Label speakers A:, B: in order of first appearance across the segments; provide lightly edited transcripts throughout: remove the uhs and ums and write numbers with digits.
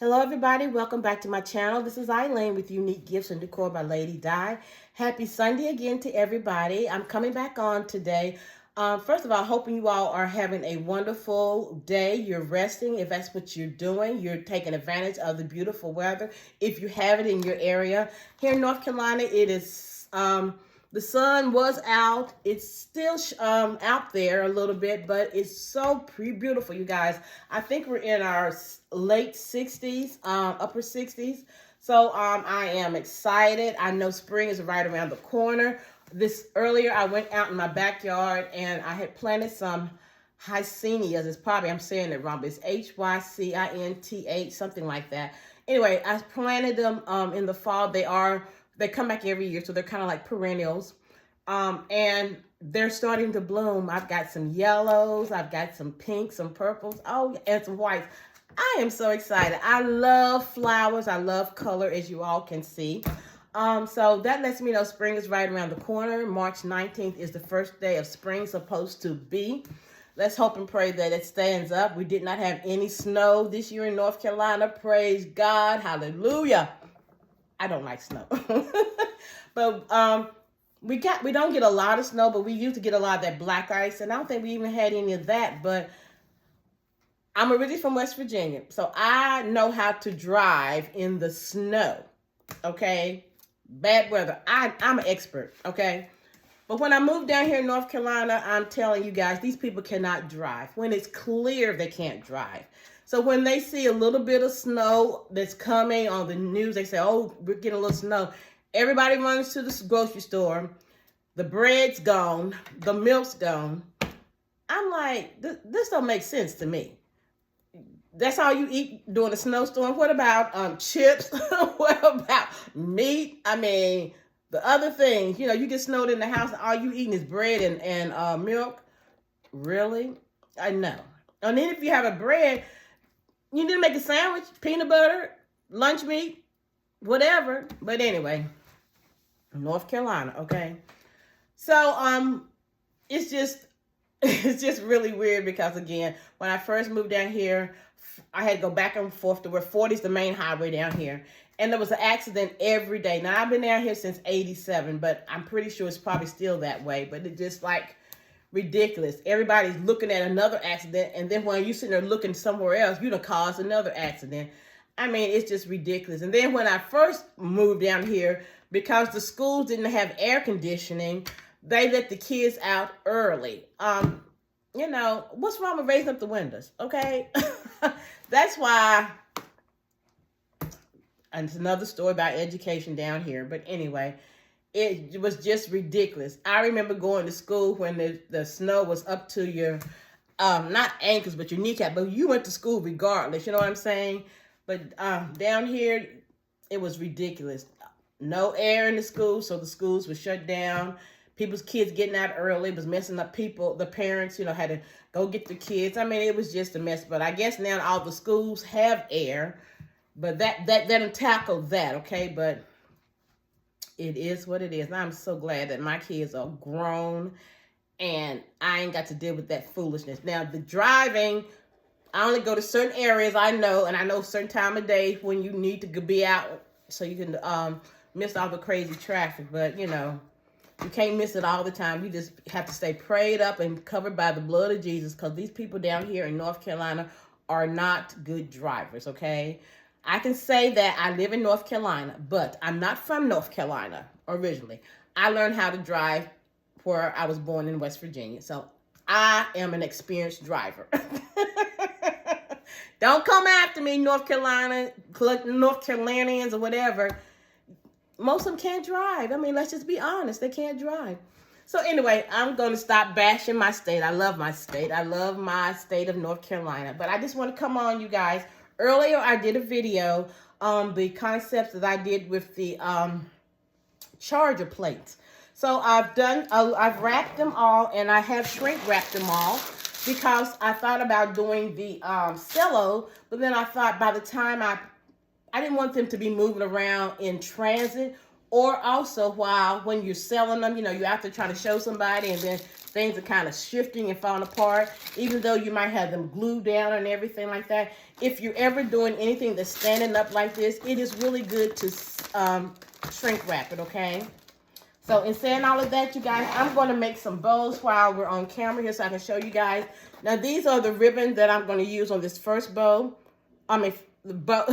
A: Hello everybody, welcome back to my channel. This is Eileen with Unique Gifts and Decor by Lady Di. Happy Sunday again to everybody. I'm coming back on today. First of all, hoping you all are having a wonderful day. You're resting if that's what you're doing. You're taking advantage of the beautiful weather if you have it in your area. Here in North Carolina, it is the sun was out. It's still out there a little bit, but it's so pretty beautiful, you guys. I think we're in our late 60s, upper 60s. So I am excited. I know spring is right around the corner. Earlier, I went out in my backyard and I had planted some hycinias. It's probably, I'm saying it wrong, but it's Hycinth, something like that. Anyway, I planted them in the fall. They come back every year, so they're kind of like perennials. And they're starting to bloom. I've got some yellows, I've got some pinks, some purples, and some whites. I am so excited. I love flowers. I love color, as you all can see. So that lets me know spring is right around the corner. March 19th is the first day of spring supposed to be. Let's hope and pray that it stands up. We did not have any snow this year in North Carolina. Praise God. Hallelujah. I don't like snow. But we don't get a lot of snow, but we used to get a lot of that black ice, and I don't think we even had any of that. But I'm originally from West Virginia, so I know how to drive in the snow, okay? Bad weather, I'm an expert, okay? But when I moved down here in North Carolina, I'm telling you guys, these people cannot drive. When it's clear, they can't drive. So when they see a little bit of snow that's coming on the news, they say, oh, we're getting a little snow. Everybody runs to the grocery store. The bread's gone. The milk's gone. I'm like, this don't make sense to me. That's all you eat during a snowstorm. What about chips? What about meat? I mean, the other things, you get snowed in the house and all you eating is bread and milk. Really? I know. And then if you have a bread, you need to make a sandwich, peanut butter, lunch meat, whatever. But anyway, North Carolina, okay? So it's just really weird because, again, when I first moved down here, I had to go back and forth to where 40 is the main highway down here. And there was an accident every day. Now, I've been down here since 87, but I'm pretty sure it's probably still that way. But it's just like ridiculous. Everybody's looking at another accident, and then when you're sitting there looking somewhere else, you done caused another accident. I mean, it's just ridiculous. And then when I first moved down here, because the schools didn't have air conditioning, they let the kids out early. What's wrong with raising up the windows, okay? That's why, and it's another story about education down here. But anyway, it was just ridiculous. I remember going to school when the snow was up to your, not ankles, but your kneecap. But you went to school regardless, you know what I'm saying? But down here, it was ridiculous. No air in the school, so the schools were shut down. People's kids getting out early was messing up the parents, had to go get their kids. I mean, it was just a mess. But I guess now all the schools have air. But that doesn't tackle that, okay? But it is what it is. And I'm so glad that my kids are grown and I ain't got to deal with that foolishness. Now, the driving, I only go to certain areas I know, and I know certain time of day when you need to be out so you can miss all the crazy traffic. But, you can't miss it all the time. You just have to stay prayed up and covered by the blood of Jesus, because these people down here in North Carolina are not good drivers, okay? I can say that I live in North Carolina, but I'm not from North Carolina originally. I learned how to drive where I was born in West Virginia. So I am an experienced driver. Don't come after me, North Carolinians or whatever. Most of them can't drive. I mean, let's just be honest. They can't drive. So anyway, I'm going to stop bashing my state. I love my state. I love my state of North Carolina. But I just want to come on, you guys. Earlier, I did a video on the concepts that I did with the charger plates. So I've wrapped them all, and I have shrink wrapped them all because I thought about doing the cello, but then I thought by the time I didn't want them to be moving around in transit or also when you're selling them, you know, you're out there trying to show somebody and then things are kind of shifting and falling apart, even though you might have them glued down and everything like that. If you're ever doing anything that's standing up like this, it is really good to shrink wrap it, okay? So in saying all of that, you guys, I'm going to make some bows while we're on camera here so I can show you guys. Now, these are the ribbons that I'm going to use on this first bow. I mean, the bow.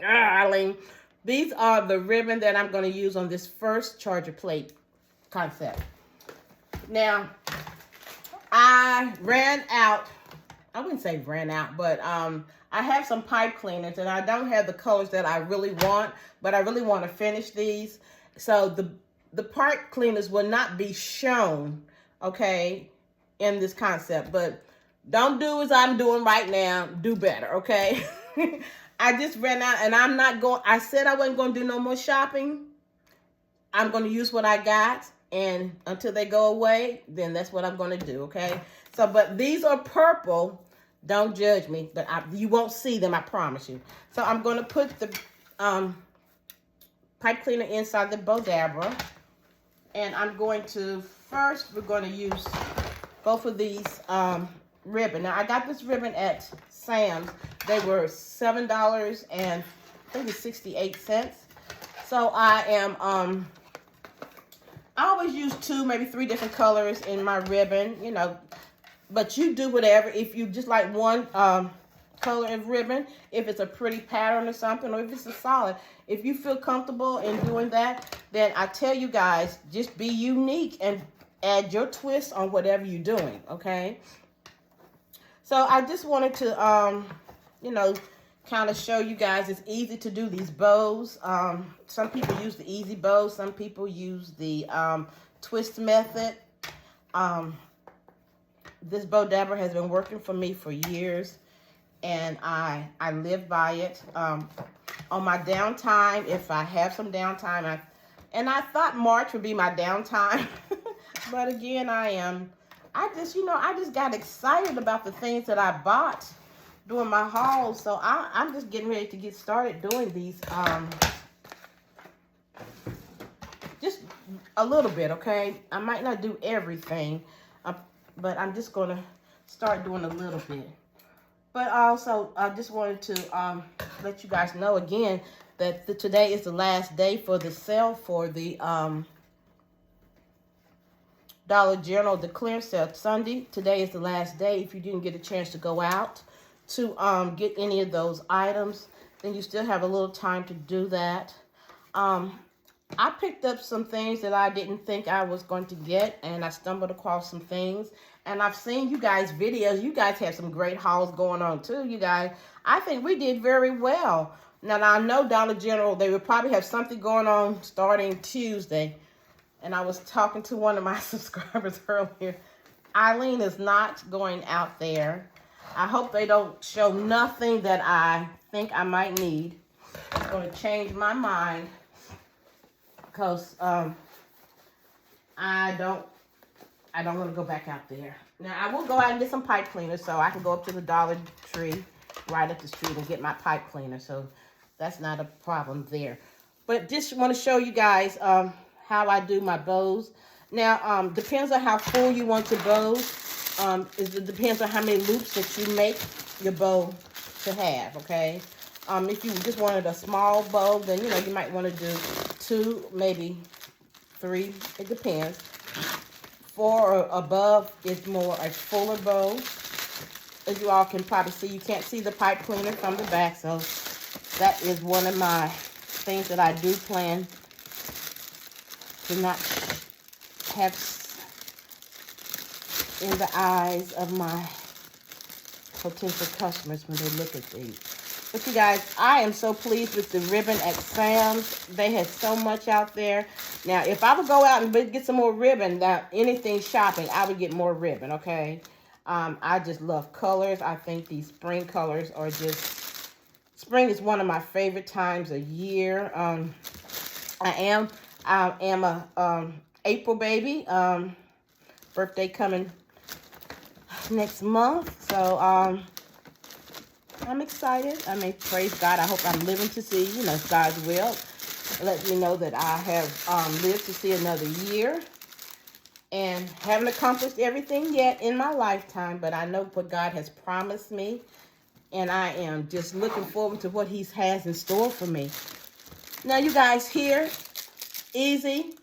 A: Eileen. These are the ribbon that I'm going to use on this first charger plate concept. Now, I ran out. I wouldn't say ran out, but I have some pipe cleaners, and I don't have the colors that I really want, but I really want to finish these. So the pipe cleaners will not be shown, okay, in this concept. But don't do as I'm doing right now. Do better, okay? I just ran out, and I'm not going. I said I wasn't going to do no more shopping. I'm going to use what I got, and until they go away, then that's what I'm going to do, okay? So, but these are purple. Don't judge me, but you won't see them, I promise you. So I'm going to put the pipe cleaner inside the bow dabber, and I'm going to, first, we're going to use both of these ribbon. Now, I got this ribbon at Sam's. They were $7 and I think it's 68 cents. So I am, I always use 2, maybe 3 different colors in my ribbon, you know, but you do whatever. If you just like one color of ribbon, if it's a pretty pattern or something, or if it's a solid, if you feel comfortable in doing that, then I tell you guys, just be unique and add your twist on whatever you're doing, okay? So I just wanted to, you know, kind of show you guys it's easy to do these bows. Some people use the easy bow. Some people use the twist method. This bow dabber has been working for me for years, and I live by it. On my downtime, if I have some downtime, I thought March would be my downtime, but again, I just got excited about the things that I bought doing my haul, so I'm just getting ready to get started doing these, just a little bit, okay? I might not do everything, but I'm just going to start doing a little bit. But also, I just wanted to let you guys know again that today is the last day for the sale for the Dollar General, the clearance sale. Sunday, today is the last day. If you didn't get a chance to go out to get any of those items, then you still have a little time to do that. I picked up some things that I didn't think I was going to get, and I stumbled across some things. And I've seen you guys' videos. You guys have some great hauls going on too, you guys. I think we did very well. Now, I know Dollar General, they would probably have something going on starting Tuesday. And I was talking to one of my subscribers earlier. Eileen is not going out there. I hope they don't show nothing that I think I might need. I'm going to change my mind because I don't want to go back out there. Now, I will go out and get some pipe cleaners so I can go up to the Dollar Tree right up the street and get my pipe cleaner. So that's not a problem there. But just want to show you guys how I do my bows. Now, depends on how full you want your bows. It depends on how many loops that you make your bow to have, okay? If you just wanted a small bow, then, you know, you might want to do 2, maybe 3. It depends. 4 or above is more a fuller bow. As you all can probably see, you can't see the pipe cleaner from the back, so that is one of my things that I do plan to not have in the eyes of my potential customers when they look at these. But you guys, I am so pleased with the ribbon at Sam's. They had so much out there. Now, if I would go out and get some more ribbon, now anything shopping, I would get more ribbon, okay? I just love colors. I think these spring colors are just... Spring is one of my favorite times of year. I am a April baby. Birthday coming next month. So, I'm excited. I mean, praise God. I hope I'm living to see, you know, God's will. let me know that I have lived to see another year. And haven't accomplished everything yet in my lifetime, but I know what God has promised me. And I am just looking forward to what He has in store for me. Now, you guys, here, easy,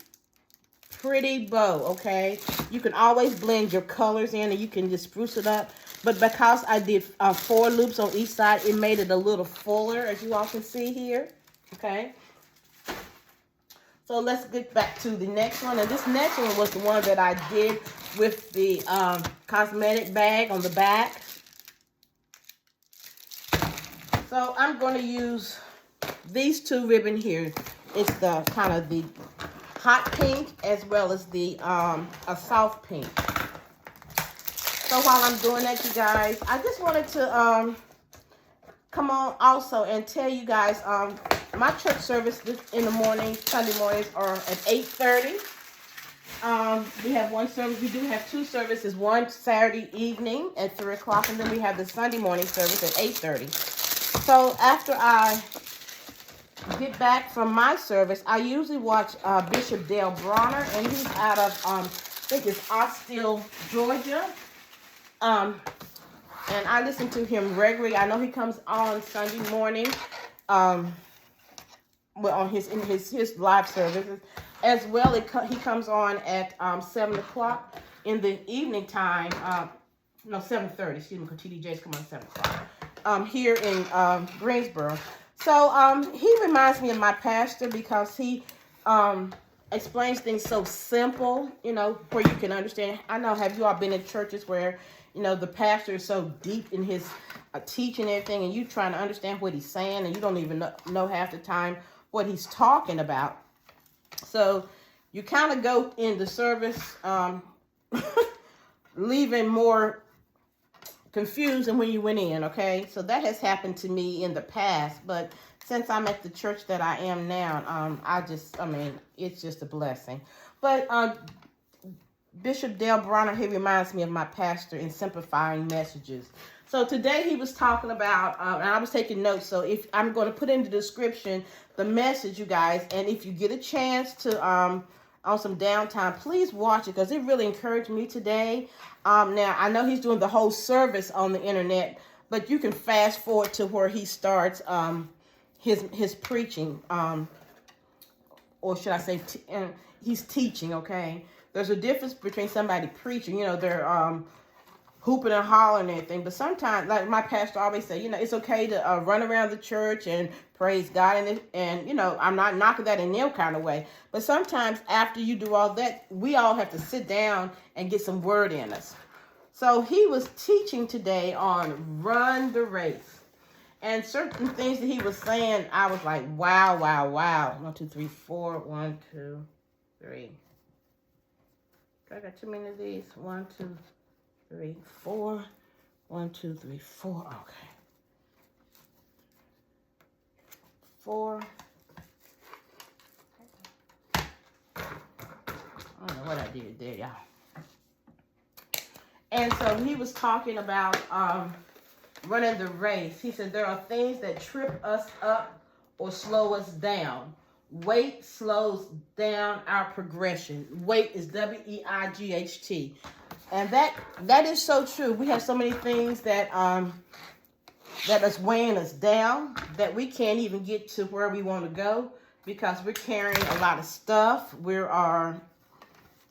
A: pretty bow, okay? You can always blend your colors in and you can just spruce it up. But because I did 4 loops on each side, it made it a little fuller, as you all can see here, okay? So let's get back to the next one. And this next one was the one that I did with the cosmetic bag on the back. So I'm going to use these 2 ribbon here. It's the kind of the hot pink as well as the a soft pink. So while I'm doing that, you guys, I just wanted to come on also and tell you guys my church service in the morning, Sunday mornings, are at 8:30. We have one service. We do have 2 services. One Saturday evening at 3 o'clock, and then we have the Sunday morning service at 8:30. So after I get back from my service, I usually watch Bishop Dale Bronner, and he's out of I think it's Austell, Georgia. And I listen to him regularly. I know he comes on Sunday morning, well, on his live services as well. He comes on at 7 o'clock in the evening time. No, 7:30. Excuse me, because TDJs come on 7 o'clock. Here in Greensboro. So he reminds me of my pastor because he explains things so simple, you know, where you can understand. I know, have you all been in churches where, you know, the pastor is so deep in his teaching and everything, and you trying to understand what he's saying, and you don't even know half the time what he's talking about. So you kind of go in the service leaving more confused than when you went in, okay? So that has happened to me in the past, but since I'm at the church that I am now, I mean, it's just a blessing. But Bishop Dale Bronner, he reminds me of my pastor in simplifying messages. So today he was talking about, and I was taking notes, so if I'm going to put in the description the message, you guys, and if you get a chance to, on some downtime, please watch it, because it really encouraged me today. Now, I know he's doing the whole service on the internet, but you can fast forward to where he starts his preaching, or should I say, he's teaching, okay? There's a difference between somebody preaching, you know, they're hooping and hollering and everything, but sometimes, like my pastor always say, you know, it's okay to run around the church and praise God, and you know, I'm not knocking that in no kind of way, but sometimes after you do all that, we all have to sit down and get some word in us. So he was teaching today on run the race, and certain things that he was saying, I was like, wow, wow, wow. 1, 2, 3, 4. 1, 2, 3. I got too many of these. 1, 2, 3, 4. 1, 2, 3, 4. Okay. 4. I don't know what I did there, y'all. And so he was talking about running the race. He said there are things that trip us up or slow us down. Weight slows down our progression. Weight is W-E-I-G-H-T. And that is so true. We have so many things that is weighing us down that we can't even get to where we want to go because we're carrying a lot of stuff.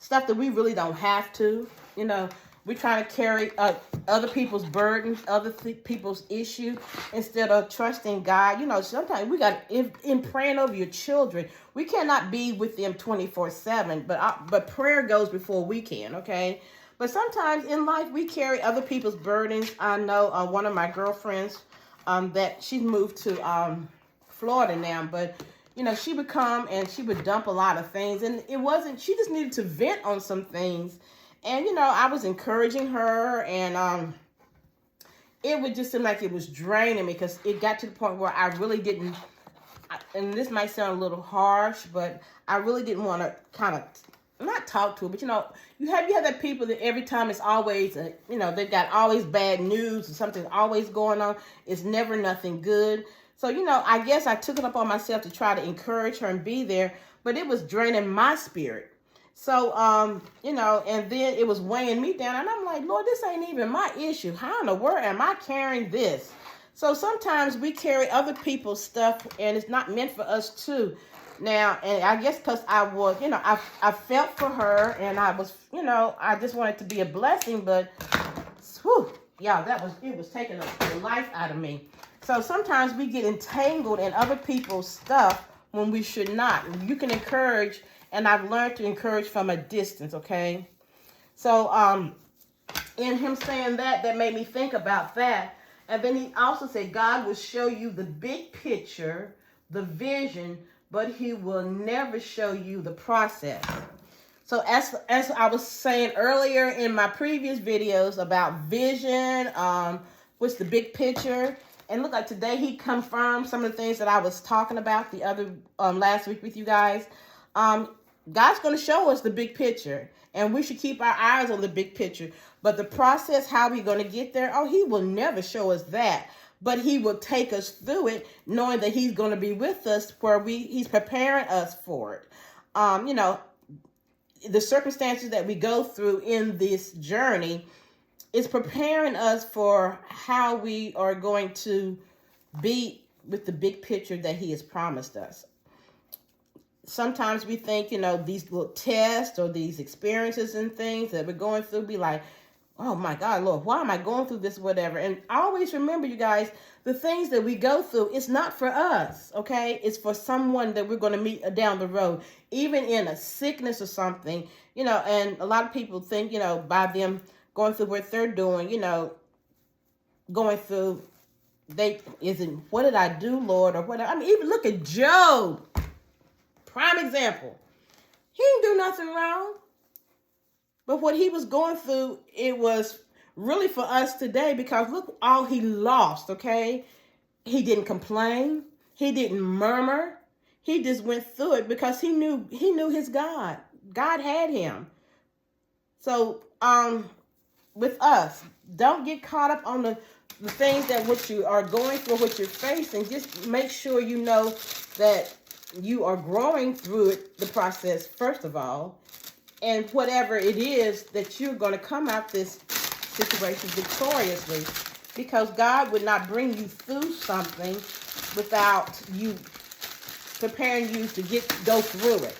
A: Stuff that we really don't have to. You know, we're trying to carry other people's burdens, other people's issues, instead of trusting God. You know, sometimes we got, in praying over your children, we cannot be with them 24/7, but prayer goes before we can, okay? But sometimes in life, we carry other people's burdens. I know one of my girlfriends that she's moved to Florida now, but you know, she would come and she would dump a lot of things, and she just needed to vent on some things. And, you know, I was encouraging her, and it would just seem like it was draining me because it got to the point where I really didn't, and this might sound a little harsh, but I really didn't want to kind of, not talk to her, but, you know, you have that people that every time it's always, you know, they've got always bad news or something's always going on. It's never nothing good. So, I guess I took it upon myself to try to encourage her and be there, but it was draining my spirit. So, and then it was weighing me down, and I'm like, Lord, this ain't even my issue. How in the world am I carrying this? So sometimes we carry other people's stuff, and it's not meant for us too. Now, and I guess because I was, I felt for her, and I was, I just wanted to be a blessing, but, whew, yeah, it was taking the life out of me. So sometimes we get entangled in other people's stuff when we should not. You can encourage, and I've learned to encourage from a distance, okay? So in him saying that made me think about that. And then he also said, God will show you the big picture, the vision, but he will never show you the process. So as I was saying earlier in my previous videos about vision, what's the big picture, and look, like today he confirmed some of the things that I was talking about the other last week with you guys. God's going to show us the big picture, and we should keep our eyes on the big picture. But the process, how we're going to get there, he will never show us that. But he will take us through it, knowing that he's going to be with us where he's preparing us for it. The circumstances that we go through in this journey is preparing us for how we are going to be with the big picture that he has promised us. Sometimes we think, these little tests or these experiences and things that we're going through be like, oh my God, Lord, why am I going through this, whatever? And always remember, you guys, the things that we go through, it's not for us, okay? It's for someone that we're going to meet down the road, even in a sickness or something, and a lot of people think, by them going through what they're doing, going through, what did I do, Lord, or whatever. I mean, even look at Job, prime example. He didn't do nothing wrong. But what he was going through, it was really for us today, because look all he lost, okay? He didn't complain. He didn't murmur. He just went through it because he knew his God. God had him. So with us, don't get caught up on the things that what you are going through, what you're facing. Just make sure you know that you are growing through it, the process, first of all. And whatever it is that you're going to come out this situation victoriously, because God would not bring you through something without you preparing you to go through it.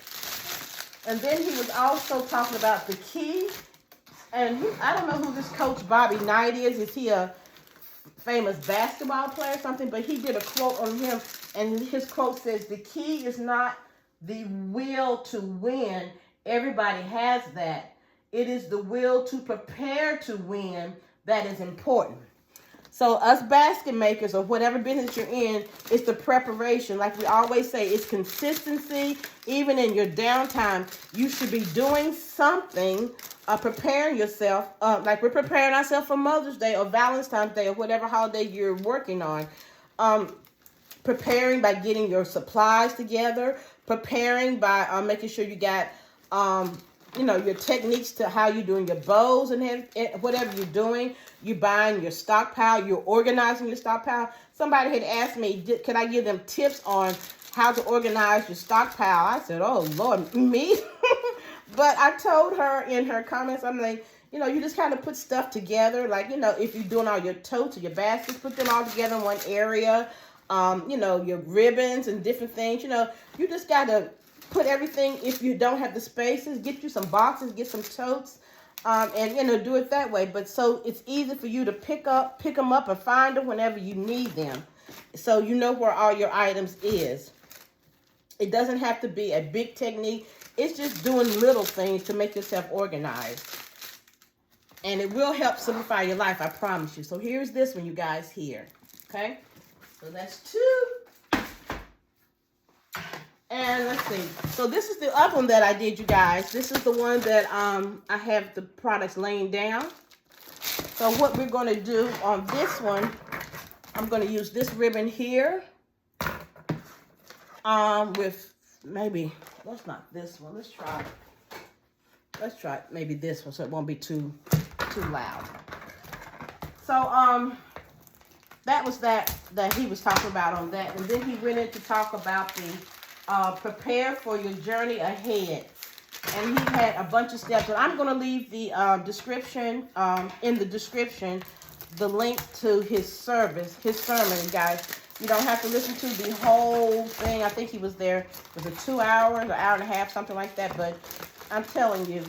A: And then he was also talking about the key. And I don't know who this coach Bobby Knight is. Is he a famous basketball player or something? But he did a quote on him, and his quote says, the key is not the will to win. Everybody has that. It is the will to prepare to win that is important. So us basket makers, or whatever business you're in, it's the preparation. Like we always say, it's consistency. Even in your downtime, you should be doing something, preparing yourself. Like we're preparing ourselves for Mother's Day or Valentine's Day or whatever holiday you're working on. Preparing by getting your supplies together. Preparing by making sure you got your techniques to how you're doing your bows and whatever you're doing. You're buying your stockpile. You're organizing your stockpile. Somebody had asked me, could I give them tips on how to organize your stockpile? I said, oh, Lord, me? But I told her in her comments, I'm like, you just kind of put stuff together. Like, if you're doing all your totes or your baskets, put them all together in one area. Your ribbons and different things. You just got to put everything. If you don't have the spaces, get you some boxes, get some totes, and do it that way. But so it's easy for you to pick them up and find them whenever you need them. So you know where all your items is. It doesn't have to be a big technique. It's just doing little things to make yourself organized. And it will help simplify your life, I promise you. So here's this one, you guys, here. Okay? So that's 2. And let's see. So this is the other one that I did, you guys. This is the one that I have the products laying down. So what we're going to do on this one, I'm going to use this ribbon here. With maybe, let's not this one. Let's try maybe this one so it won't be too loud. So that was that he was talking about on that. And then he went in to talk about the prepare for your journey ahead. And he had a bunch of steps. And I'm going to leave the description, in the description, the link to his sermon, guys. You don't have to listen to the whole thing. I think he was there. It was a 2 hours, an hour and a half, something like that. But I'm telling you,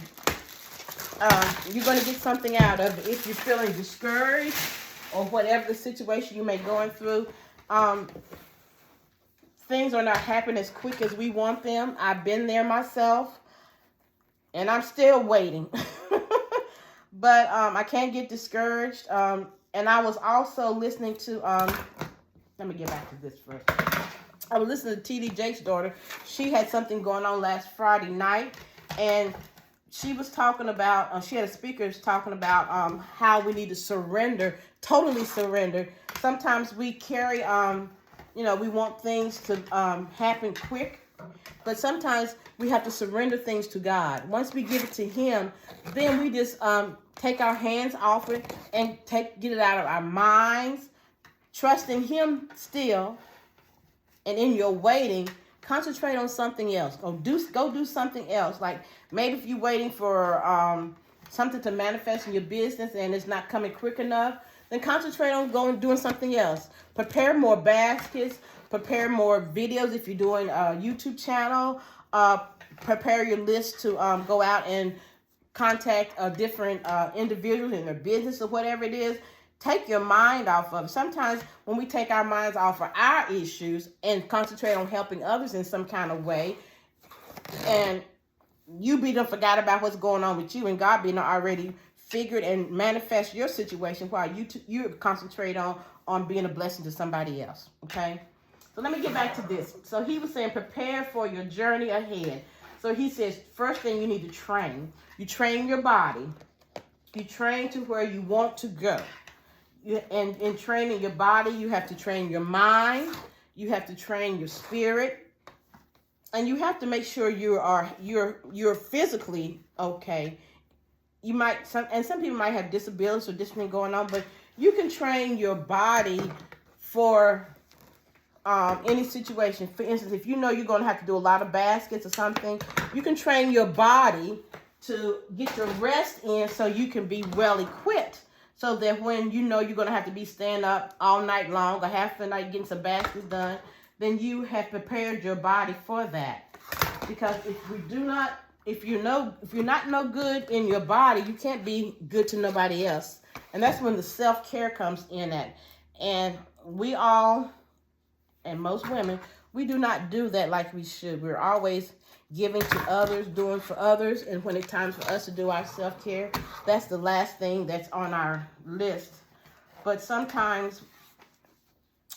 A: you're going to get something out of it. If you're feeling discouraged or whatever the situation you may be going through, things are not happening as quick as we want them. I've been there myself, and I'm still waiting. But I can't get discouraged. And I was also listening to, let me get back to this first. I was listening to T.D. Jake's daughter. She had something going on last Friday night, and she was talking about, she had a speaker talking about how we need to surrender, totally surrender. Sometimes we carry, we want things to happen quick, but sometimes we have to surrender things to God. Once we give it to Him, then we just take our hands off it and get it out of our minds, trusting Him still. And in your waiting, concentrate on something else. Go do something else. Like maybe if you're waiting for something to manifest in your business and it's not coming quick enough, then concentrate on doing something else. Prepare more baskets. Prepare more videos if you're doing a YouTube channel. Prepare your list to go out and contact different individuals in their business or whatever it is. Take your mind off of it. Sometimes when we take our minds off of our issues and concentrate on helping others in some kind of way, and you done forgot about what's going on with you, and God done already figured and manifest your situation while you concentrate on being a blessing to somebody else. Okay? So let me get back to this. So he was saying prepare for your journey ahead. So he says first thing you need to train. You train your body. You train to where you want to go. And in training your body, you have to train your mind. You have to train your spirit. And you have to make sure you're physically okay. You might some people might have disabilities or different things going on, but you can train your body for any situation. For instance, if you know you're going to have to do a lot of baskets or something, you can train your body to get your rest in so you can be well equipped. So that when you know you're going to have to be staying up all night long or half the night getting some baskets done, then you have prepared your body for that. Because if you're not no good in your body, you can't be good to nobody else. And that's when the self-care comes in at. And we all, and most women, we do not do that like we should. We're always giving to others, doing for others, and when it's time for us to do our self-care, that's the last thing that's on our list. But sometimes,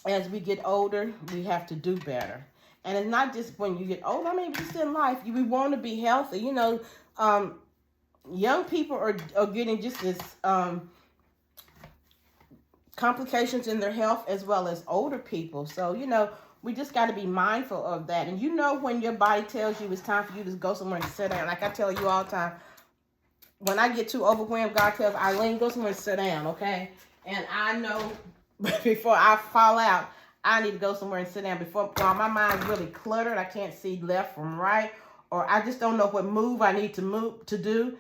A: as we get older, we have to do better. And it's not just when you get older, I mean, just in life, we want to be healthy. You know, young people are getting just as complications in their health as well as older people. So, you know, we just got to be mindful of that. And you know when your body tells you it's time for you to go somewhere and sit down. Like I tell you all the time, when I get too overwhelmed, God tells Eileen, go somewhere and sit down, okay? And I know before I fall out, I need to go somewhere and sit down. While my mind's really cluttered, I can't see left from right, or I just don't know what move I need to do.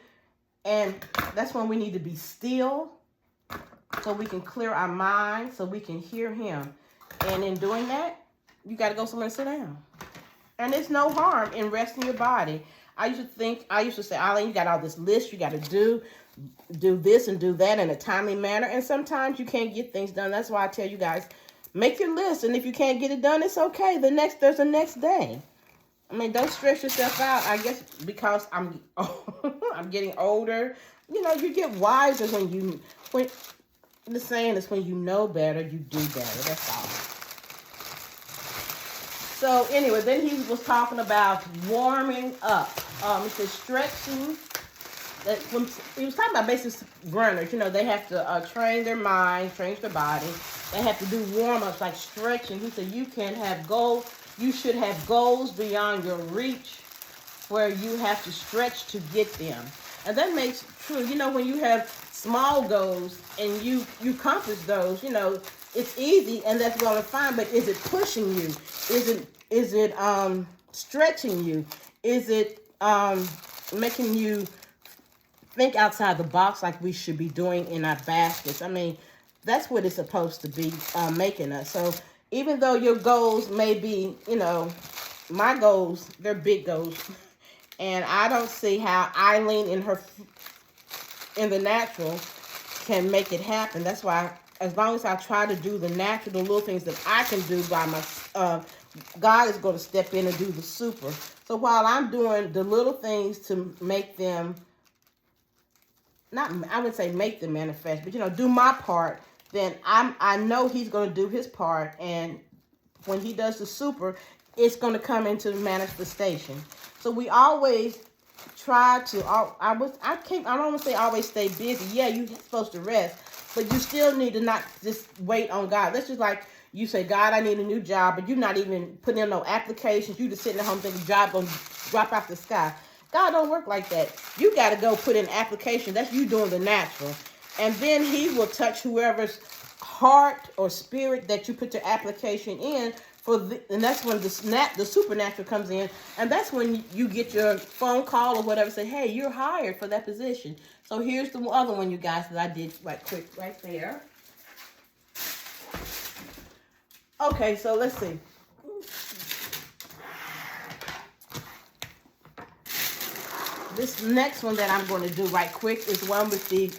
A: And that's when we need to be still so we can clear our mind, so we can hear Him. And in doing that, you got to go somewhere and sit down. And there's no harm in resting your body. I used to say, Eileen, you got all this list you got to do this and do that in a timely manner. And sometimes you can't get things done. That's why I tell you guys, make your list. And if you can't get it done, it's okay. There's a next day. I mean, don't stress yourself out. I guess because I'm getting older. You know, you get wiser when the saying is when you know better, you do better. That's all. So anyway, then he was talking about warming up. He said stretching. He was talking about basic runners. You know, they have to train their mind, train their body. They have to do warm-ups like stretching. He said you can have goals. You should have goals beyond your reach where you have to stretch to get them. And that makes true. You know, when you have small goals and you accomplish those, you know, it's easy and that's well and fine, but is it pushing you? Is it stretching you? Is it making you think outside the box like we should be doing in our baskets? I mean, that's what it's supposed to be making us. So even though your goals may be, you know, my goals, they're big goals. And I don't see how Eileen in the natural can make it happen. That's why as long as I try to do the natural, the little things that I can do by my, God is going to step in and do the super. So while I'm doing the little things to make them, I would say make them manifest, but, you know, do my part, then I know he's going to do his part. And when he does the super, it's going to come into manifestation. So we always try to, I don't want to say always stay busy. Yeah, you're supposed to rest, but you still need to not just wait on God. That's just like you say, God, I need a new job, but you're not even putting in no applications. You just sitting at home thinking job going to drop out the sky. God don't work like that. You got to go put in application. That's you doing the natural. And then he will touch whoever's heart or spirit that you put your application in and that's when the supernatural comes in. And that's when you get your phone call or whatever, say, hey, you're hired for that position. So here's the other one, you guys, that I did right quick right there. Okay, so let's see. This next one that I'm going to do right quick is one with the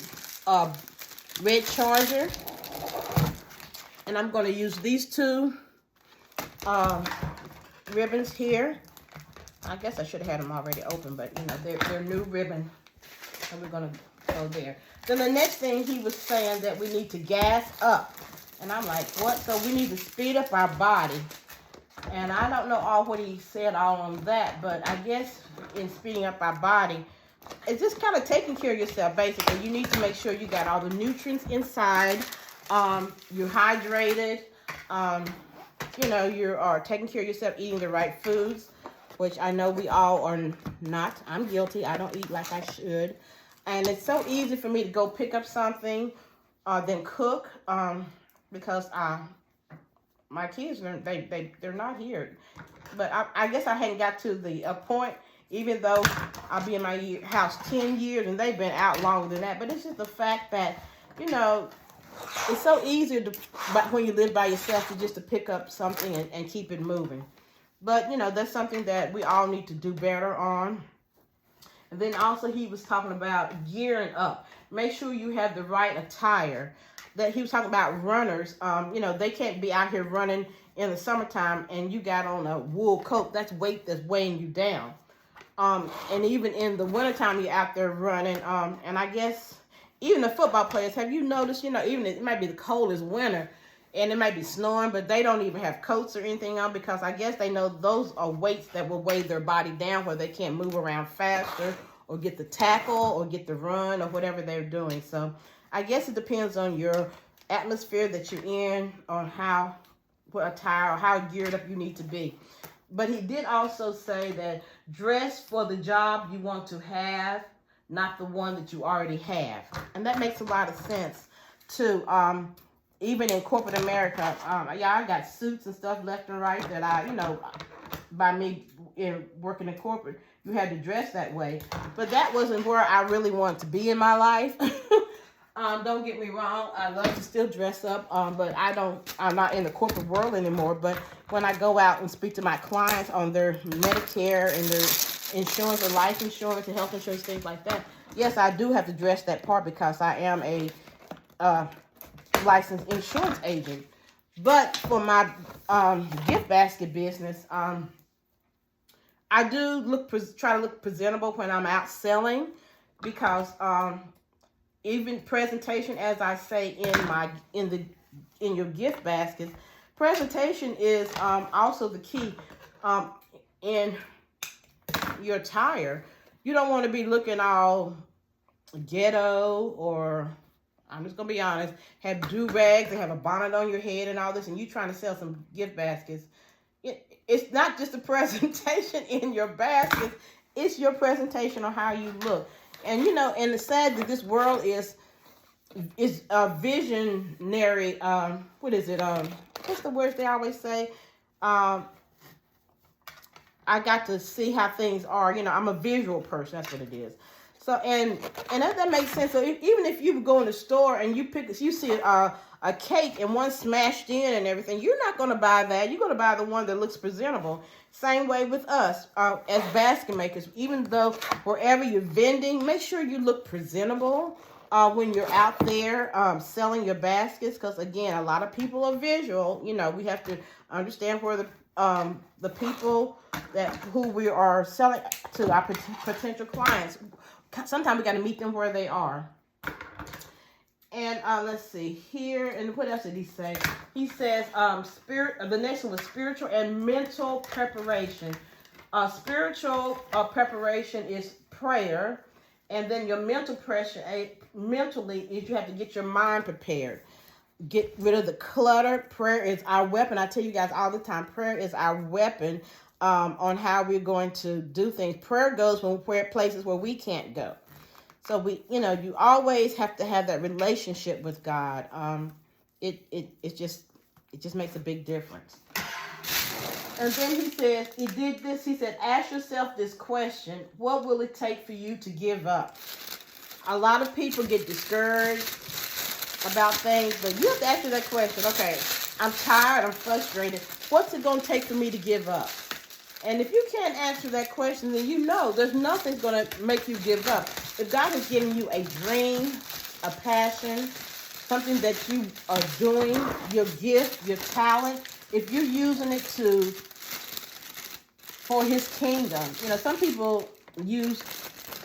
A: red charger. And I'm going to use these two ribbons here. I guess I should have had them already open, but, you know, they're new ribbon. And we're going to go there. Then the next thing he was saying that we need to gas up. And I'm like, what? So we need to speed up our body. And I don't know all what he said all on that, but I guess in speeding up our body, it's just kind of taking care of yourself, basically. You need to make sure you got all the nutrients inside. You're hydrated. You know, you are taking care of yourself, eating the right foods, which I know we all are not. I'm guilty. I don't eat like I should. And it's so easy for me to go pick up something, then cook, because my kids, they're not here. But I guess I hadn't got to the point, even though I'll be in my house 10 years, and they've been out longer than that. But it's just the fact that, you know, it's so easier when you live by yourself to pick up something and keep it moving. But, you know, that's something that we all need to do better on. And then also he was talking about gearing up. Make sure you have the right attire. That he was talking about runners. You know, they can't be out here running in the summertime and you got on a wool coat. That's weight that's weighing you down. And even in the wintertime, you're out there running. And I guess even the football players, have you noticed, you know, even it might be the coldest winter and it might be snowing, but they don't even have coats or anything on because I guess they know those are weights that will weigh their body down where they can't move around faster or get the tackle or get the run or whatever they're doing. So I guess it depends on your atmosphere that you're in, on what attire or how geared up you need to be. But he did also say that dress for the job you want to have, not the one that you already have. And that makes a lot of sense, too. Even in corporate America, yeah, I got suits and stuff left and right that you know, by me working in corporate, you had to dress that way. But that wasn't where I really wanted to be in my life. Don't get me wrong, I love to still dress up, but I'm not in the corporate world anymore. But when I go out and speak to my clients on their Medicare and their insurance or life insurance and health insurance, things like that, yes, I do have to dress that part because I am a licensed insurance agent. But for my gift basket business, I do try to look presentable when I'm out selling because even presentation, as I say in your gift baskets, presentation is also the key in your attire. You don't want to be looking all ghetto or, I'm just going to be honest, have do-rags and have a bonnet on your head and all this, and you trying to sell some gift baskets. It's not just the presentation in your basket, it's your presentation on how you look. And, you know, and the sad that this world is, is a visionary. What is it? What's the words they always say? I got to see how things are. I'm a visual person. That's what it is. So and that makes sense. So even if you go in the store and you see a cake and one smashed in and everything, you're not going to buy that. You're going to buy the one that looks presentable. Same way with us as basket makers. Even though wherever you're vending, make sure you look presentable when you're out there selling your baskets. Because again, a lot of people are visual. We have to understand where the people who we are selling to, our potential clients. Sometimes we got to meet them where they are. And let's see here. And what else did he say? He says, the next one was spiritual and mental preparation. Spiritual preparation is prayer. And then your mentally is you have to get your mind prepared. Get rid of the clutter. Prayer is our weapon. I tell you guys all the time, prayer is our weapon on how we're going to do things. Prayer goes when we're places where we can't go. So you always have to have that relationship with God. It just makes a big difference. And then he says, he did this. He said, ask yourself this question: what will it take for you to give up? A lot of people get discouraged about things, but you have to ask you that question. Okay, I'm tired, I'm frustrated. What's it going to take for me to give up? And if you can't answer that question, then there's nothing's going to make you give up. If God has given you a dream, a passion, something that you are doing, your gift, your talent, if you're using it for his kingdom. Some people use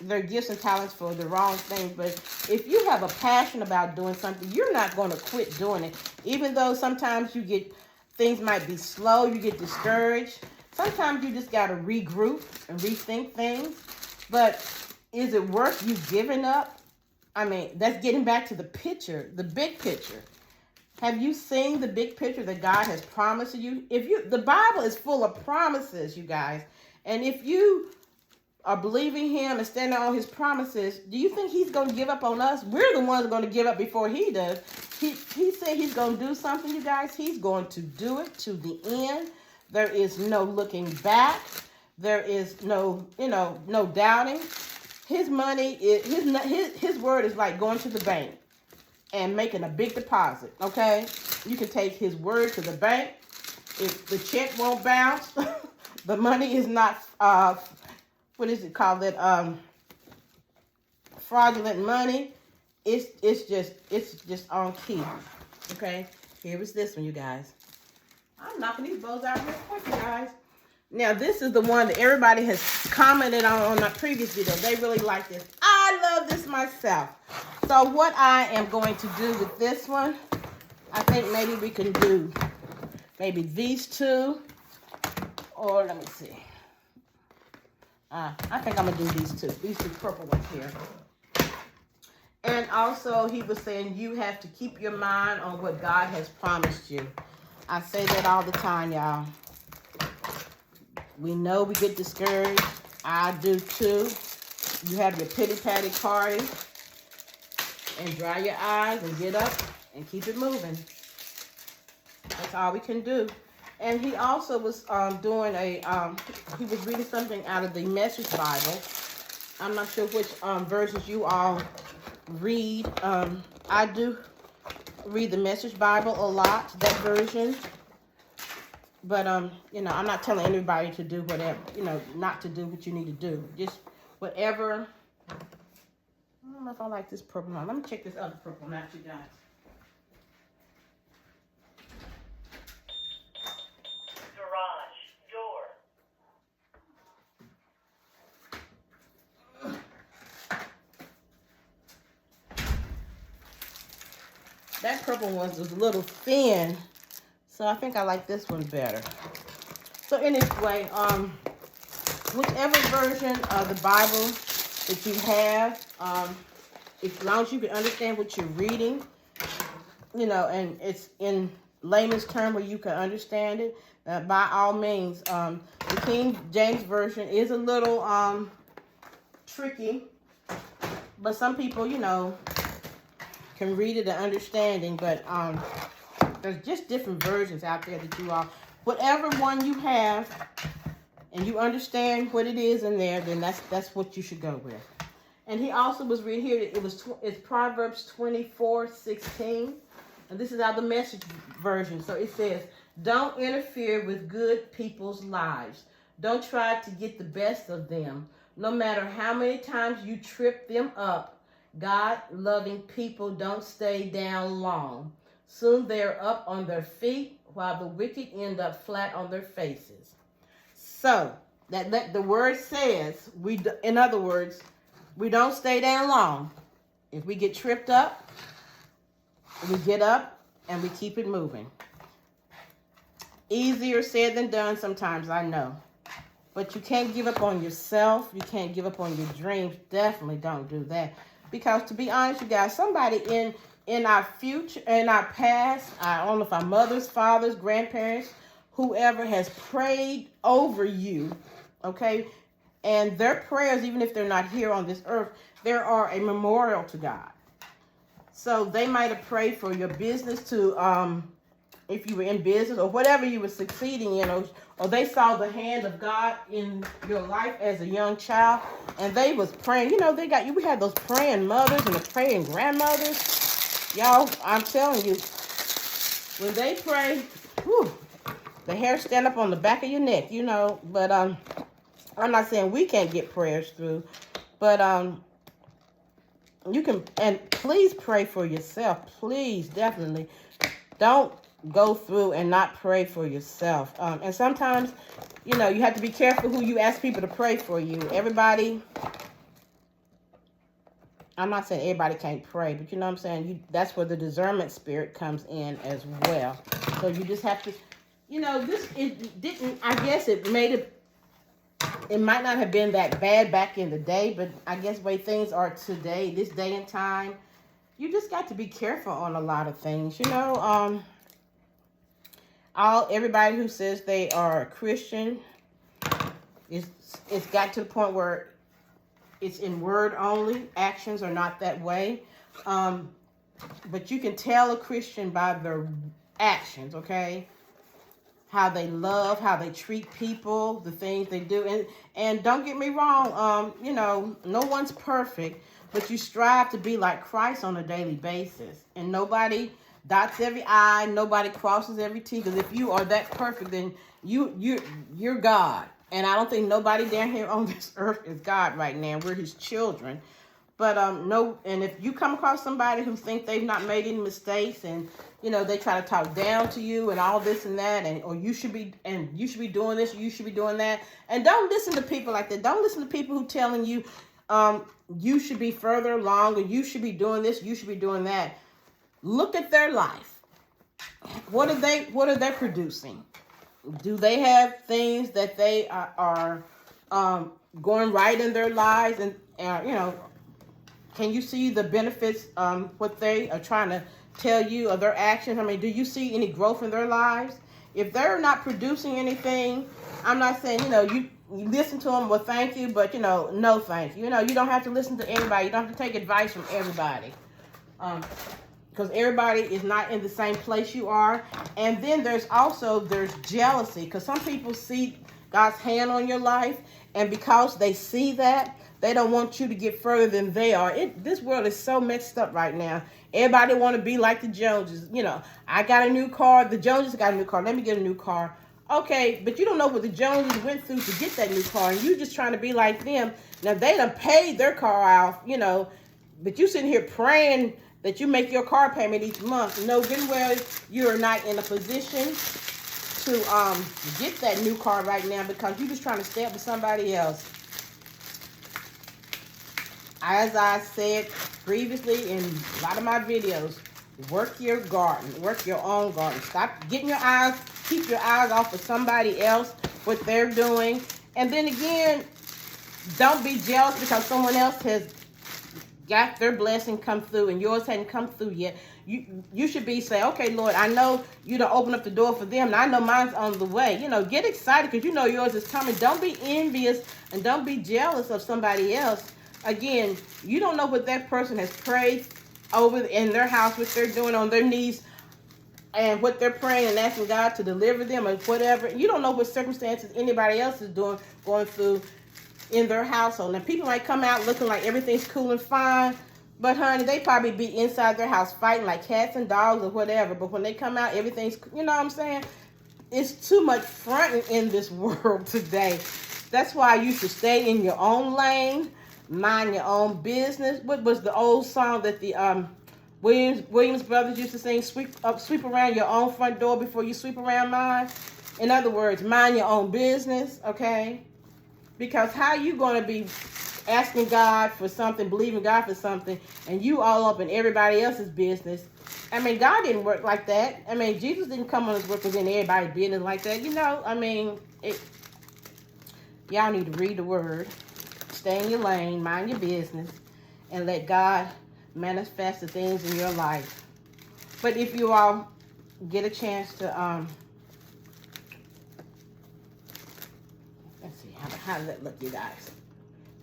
A: their gifts and talents for the wrong things, but if you have a passion about doing something, you're not going to quit doing it. Even though sometimes things might be slow, you get discouraged. Sometimes you just got to regroup and rethink things. But is it worth you giving up? I mean, that's getting back to the picture, the big picture. Have you seen the big picture that God has promised you? The Bible is full of promises, you guys. And if you are believing him and standing on his promises, do you think he's going to give up on us? We're the ones going to give up before he does. He said he's going to do something, you guys. He's going to do it to the end. There is no looking back. There is no doubting. His money, his word is like going to the bank and making a big deposit, okay? You can take his word to the bank. If the check won't bounce, the money is not, what is it called? That fraudulent money. It's just on key, okay? Here is this one, you guys. I'm knocking these bows out real quick, you guys. Now, this is the one that everybody has commented on my previous video. They really like this. I love this myself. So what I am going to do with this one, I think maybe we can do maybe these two. Or let me see. I think I'm going to do these two purple ones here. And also, he was saying you have to keep your mind on what God has promised you. I say that all the time, y'all. We know we get discouraged. I do too. You have your pity-patty party and dry your eyes and get up and keep it moving. That's all we can do. And he also was doing he was reading something out of the Message Bible. I'm not sure which versions you all read. I do read the Message Bible a lot, that version. But, I'm not telling anybody to do whatever, not to do what you need to do. Just whatever. I don't know if I like this purple one. Let me check this other purple one out, you guys.
B: Garage door.
A: That purple one was a little thin. So I think I like this one better. So anyway, whichever version of the Bible that you have, as long as you can understand what you're reading, and it's in layman's term where you can understand it, by all means. The King James Version is a little tricky, but some people, can read it and understanding, but there's just different versions out there that you all, whatever one you have, and you understand what it is in there, then that's what you should go with. And he also was reading here. It's Proverbs 24:16, and this is out of the Message version. So it says, "Don't interfere with good people's lives. Don't try to get the best of them. No matter how many times you trip them up, God-loving people don't stay down long. Soon they're up on their feet, while the wicked end up flat on their faces." So that the word says, in other words, we don't stay down long. If we get tripped up, we get up and we keep it moving. Easier said than done sometimes, I know. But you can't give up on yourself. You can't give up on your dreams. Definitely don't do that. Because to be honest, you guys, somebody in our future, in our past, I don't know if our mothers, fathers, grandparents, whoever has prayed over you, okay? And their prayers, even if they're not here on this earth, they are a memorial to God. So they might have prayed for your business to, if you were in business or whatever you were succeeding in, or they saw the hand of God in your life as a young child, and they was praying. You know, we had those praying mothers and the praying grandmothers. Y'all, I'm telling you, when they pray, whew, the hair stand up on the back of your neck, you know. But I'm not saying we can't get prayers through, but you can. And please pray for yourself. Please, definitely, don't go through and not pray for yourself. And sometimes, you know, you have to be careful who you ask people to pray for you. Everybody, I'm not saying everybody can't pray, but you know what I'm saying? That's where the discernment spirit comes in as well. So you just have to, you know, I guess it might not have been that bad back in the day, but I guess the way things are today, this day and time, you just got to be careful on a lot of things, you know. Everybody who says they are a Christian, it's got to the point where it's in word only. Actions are not that way. But you can tell a Christian by their actions, okay? How they love, how they treat people, the things they do. And don't get me wrong, you know, no one's perfect, but you strive to be like Christ on a daily basis. And nobody dots every I, nobody crosses every T. Because if you are that perfect, then you're God. And I don't think nobody down here on this earth is God right now. We're his children. But and if you come across somebody who thinks they've not made any mistakes, and you know they try to talk down to you and all this and that, or you should be doing this, you should be doing that, and don't listen to people like that. Don't listen to people who telling you you should be further along, or you should be doing this, you should be doing that. Look at their life. What are they producing? Do they have things that they are going right in their lives, and you know? Can you see the benefits, what they are trying to tell you of their actions? I mean, do you see any growth in their lives? If they're not producing anything, I'm not saying, you know, you listen to them, well, thank you, but, you know, no thank you. You know, you don't have to listen to everybody. You don't have to take advice from everybody. Because everybody is not in the same place you are. And then there's jealousy. Because some people see God's hand on your life, and because they see that, they don't want you to get further than they are. This world is so messed up right now. Everybody want to be like the Joneses. You know, I got a new car. The Joneses got a new car. Let me get a new car. Okay, but you don't know what the Joneses went through to get that new car, and you just trying to be like them. Now, they done paid their car off, you know, but you sitting here praying that you make your car payment each month. No, good well, you are not in a position to get that new car right now because you're just trying to stay up with somebody else. As I said previously in a lot of my videos, work your garden, work your own garden. Stop getting your eyes, keep your eyes off of somebody else, what they're doing. And then again, don't be jealous because someone else has got their blessing come through and yours hadn't come through yet. You should be saying, okay, Lord, I know you to open up the door for them, and I know mine's on the way. You know, get excited because you know yours is coming. Don't be envious and don't be jealous of somebody else. Again, you don't know what that person has prayed over in their house, what they're doing on their knees, and what they're praying and asking God to deliver them or whatever. You don't know what circumstances anybody else is going through in their household. Now, people might come out looking like everything's cool and fine, but honey, they probably be inside their house fighting like cats and dogs or whatever. But when they come out, everything's, you know what I'm saying? It's too much fronting in this world today. That's why you should stay in your own lane, mind your own business. What was the old song that the Williams brothers used to sing? Sweep around your own front door before you sweep around mine. In other words, mind your own business, okay? Because how you going to be asking God for something, believing God for something, and you all up in everybody else's business? I mean, God didn't work like that. I mean, Jesus didn't come on his represent everybody's business like that. You know, I mean, y'all need to read the word, stay in your lane, mind your business, and let God manifest the things in your life. But if you all get a chance to, let's see, how does that look, you guys?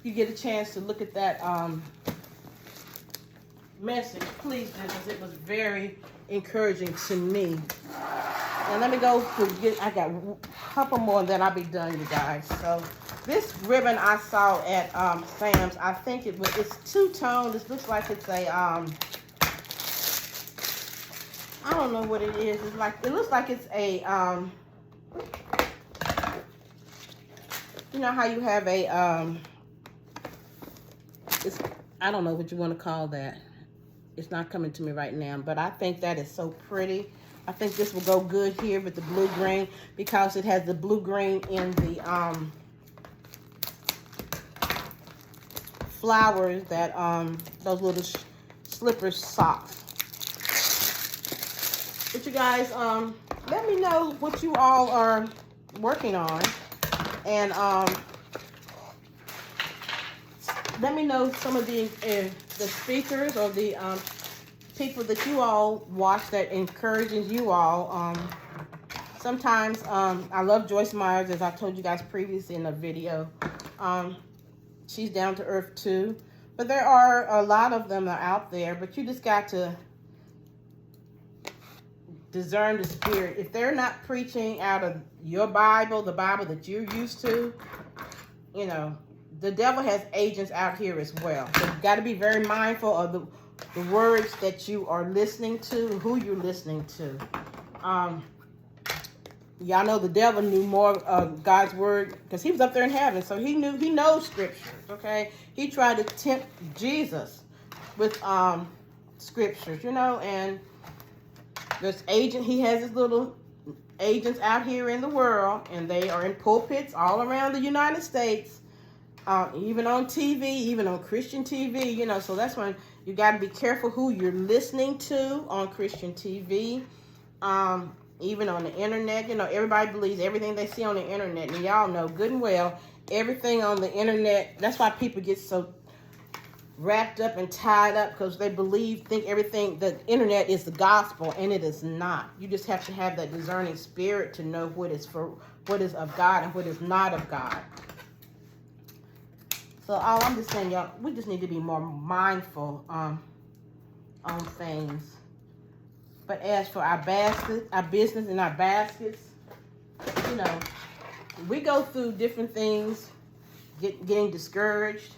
A: If you get a chance to look at that message, please do, because it was very encouraging to me. And let me go to I got a couple more, and then I'll be done, you guys. So this ribbon I saw at Sam's, I think it's two-tone. This looks like it's a I don't know what it is. It looks like it's a you know how you have a I don't know what you want to call that. It's not coming to me right now, but I think that is so pretty. I think this will go good here with the blue green because it has the blue green in the flowers that those little slipper socks. But you guys, let me know what you all are working on, and let me know some of the speakers or the people that you all watch that encourages you all. Sometimes I love Joyce Myers, as I told you guys previously in a video. She's down to earth too, but there are a lot of them are out there. But you just got to discern the spirit. If they're not preaching out of your Bible, the Bible that you're used to, you know, the devil has agents out here as well. So you've got to be very mindful of the words that you are listening to, who you're listening to. Y'all know the devil knew more of God's word because he was up there in heaven, so he knows scriptures. Okay, he tried to tempt Jesus with scriptures, you know, and this agent, he has his little agents out here in the world, and they are in pulpits all around the United States. Even on TV, even on Christian TV, you know, so that's when you got to be careful who you're listening to on Christian TV. Even on the internet, you know, everybody believes everything they see on the internet. And y'all know good and well, everything on the internet, that's why people get so wrapped up and tied up, because they think everything, the internet is the gospel, and it is not. You just have to have that discerning spirit to know what is of God and what is not of God. So all I'm just saying, y'all, we just need to be more mindful on things. But as for our basket, our business and our baskets, you know, we go through different things, getting discouraged.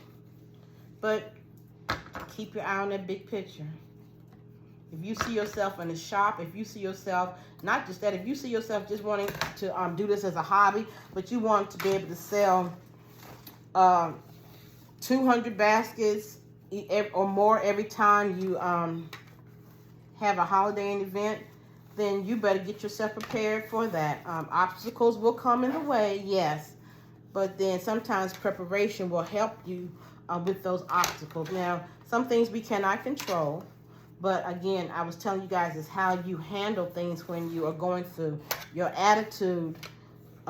A: But keep your eye on that big picture. If you see yourself in a shop, if you see yourself, not just that, if you see yourself just wanting to do this as a hobby, but you want to be able to sell 200 baskets or more every time you have a holiday event, then you better get yourself prepared for that. Obstacles will come in the way, yes, but then sometimes preparation will help you with those obstacles. Now, some things we cannot control, but again, I was telling you guys is how you handle things when you are going through. Your attitude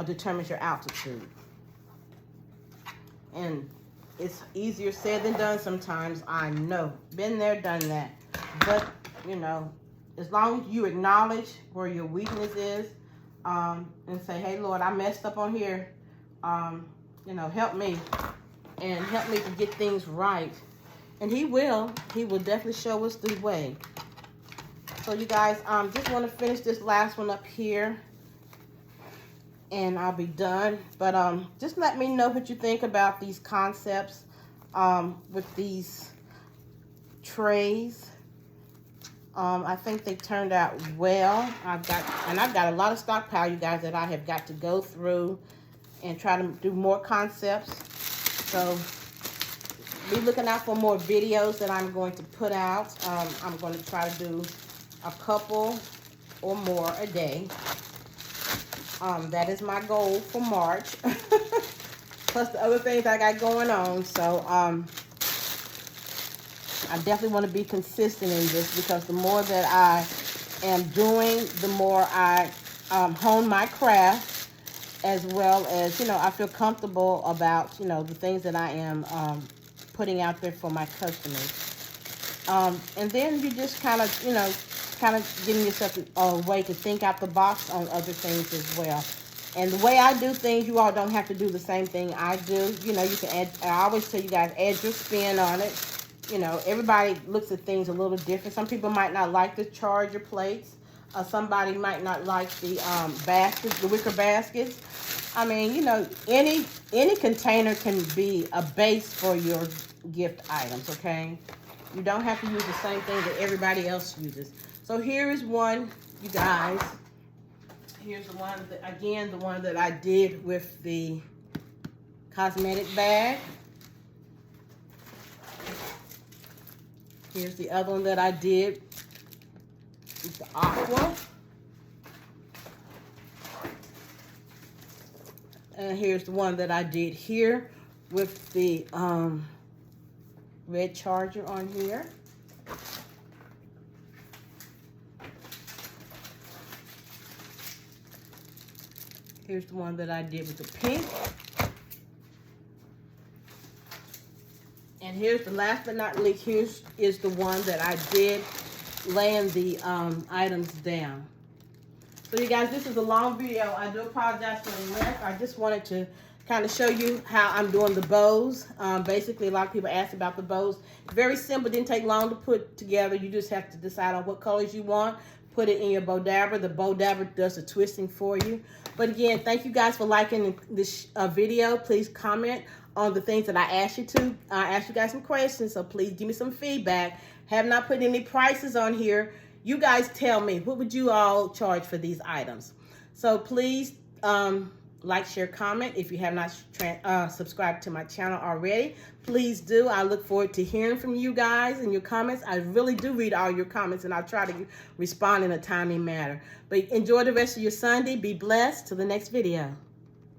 A: determines your altitude. And it's easier said than done sometimes, I know. Been there, done that. But, you know, as long as you acknowledge where your weakness is, and say, hey, Lord, I messed up on here. You know, help me. And help me to get things right. And he will definitely show us the way. So you guys, just want to finish this last one up here, and I'll be done. But just let me know what you think about these concepts with these trays. I think they turned out well. I've got a lot of stockpile, you guys, that I have got to go through and try to do more concepts. So be looking out for more videos that I'm going to put out. I'm going to try to do a couple or more a day. That is my goal for March. Plus the other things I got going on. So I definitely want to be consistent in this, because the more that I am doing, the more I hone my craft, as well as, I feel comfortable about, the things that I am putting out there for my customers. And then you just kind of giving yourself a way to think out the box on other things as well. And the way I do things, you all don't have to do the same thing I do. You can add, I always tell you guys, add your spin on it. Everybody looks at things a little different. Some people might not like the charger plates. Somebody might not like the baskets, the wicker baskets. I mean, any container can be a base for your gift items, okay? You don't have to use the same thing that everybody else uses. So here is one, you guys. Here's the one, again, the one that I did with the cosmetic bag. Here's the other one that I did with the aqua. And here's the one that I did here with the red charger on here. Here's the one that I did with the pink. And here's the last but not least, is the one that I did laying the items down. So you guys, this is a long video. I do apologize for the length. I just wanted to kind of show you how I'm doing the bows. Basically, a lot of people ask about the bows. Very simple, didn't take long to put together. You just have to decide on what colors you want. Put it in your bow dabber. The bow dabber does the twisting for you. But again, thank you guys for liking this video. Please comment on the things that I asked you to. I asked you guys some questions, so please give me some feedback. Have not put any prices on here. You guys tell me, what would you all charge for these items? So please like, share, comment. If you have not subscribed to my channel already, please do. I look forward to hearing from you guys and your comments. I really do read all your comments, and I'll try to respond in a timely manner. But enjoy the rest of your Sunday. Be blessed. Till the next video.